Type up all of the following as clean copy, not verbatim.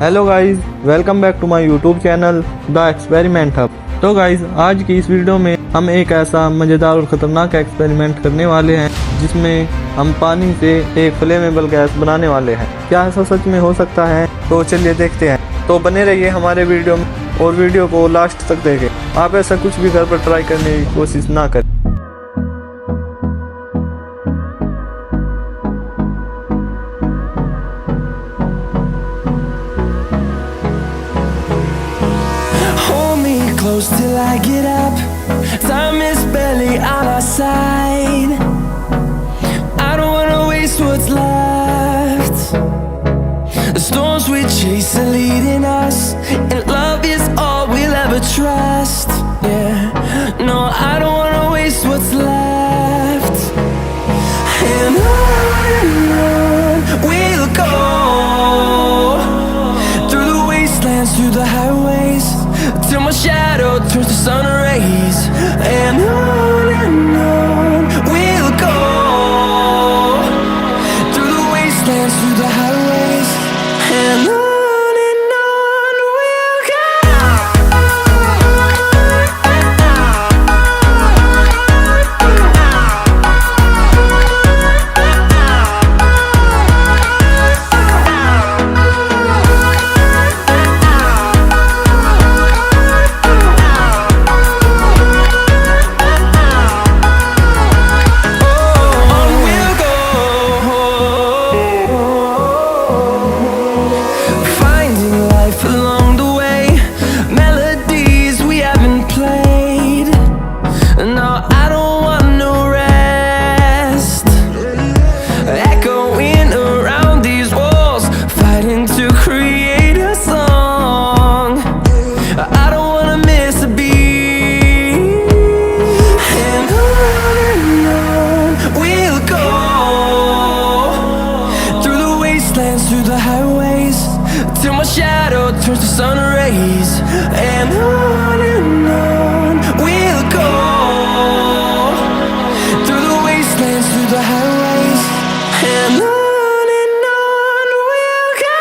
Hello guys, welcome back to my YouTube channel the experiment hub. तो guys, आज की इस वीडियो में हम एक ऐसा मज़ेदार और ख़तरनाक एक्सपेरिमेंट करने वाले हैं जिसमें हम पानी से एक फ्लेमेबल गैस बनाने वाले हैं। क्या ऐसा सच में हो सकता है? तो चलिए देखते हैं। तो बने रहिए हमारे वीडियो में और वीडियो को लास्ट तक देखें। आप ऐसा कुछ भी घर पर ट्राई करने की कोशिश ना करें। Close till I get up. Time is barely on our side. I don't wanna waste what's left. The storms we chase are leading us, and love is all we'll ever trust. Yeah, no, I don't wanna waste what's left. And on we'll go, through the wastelands, through the highways, till my shadow turns to sun rays. And on we'll go, through the wastelands, through the highways. And on we'll go. Through the highways, till my shadow turns to sun rays. And on we'll go, through the wastelands, through the highways. And on we'll go.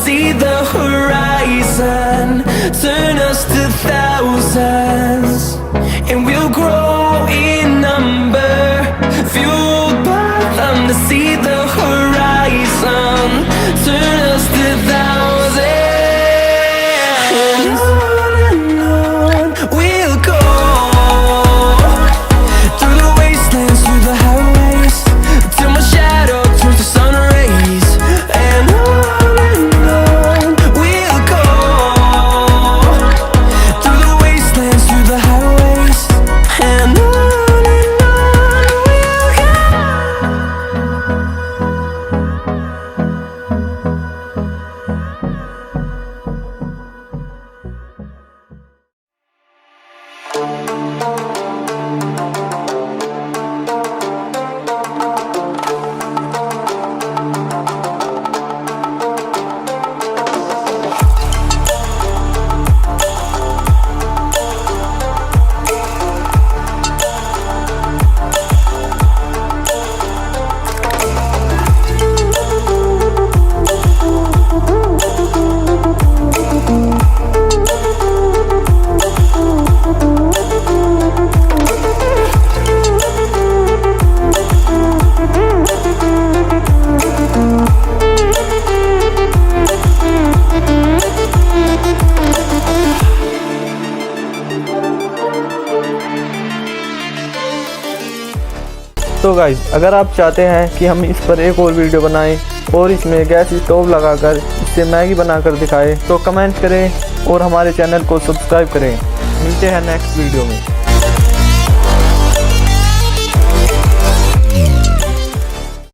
See the horizon, turn us to thousands, and we'll grow in number, fueled by them. To see the horizon, turn us to thousands, and on we'll go, through the wastelands, through the highways, till my shadow turns to sun rays. And तो guys, अगर आप चाहते हैं कि हम इस पर एक और वीडियो बनाएं और इसमें गैस स्टोव लगाकर इससे मैगी बनाकर दिखाएं, तो कमेंट करें और हमारे चैनल को सब्सक्राइब करें। मिलते हैं नेक्स्ट वीडियो में।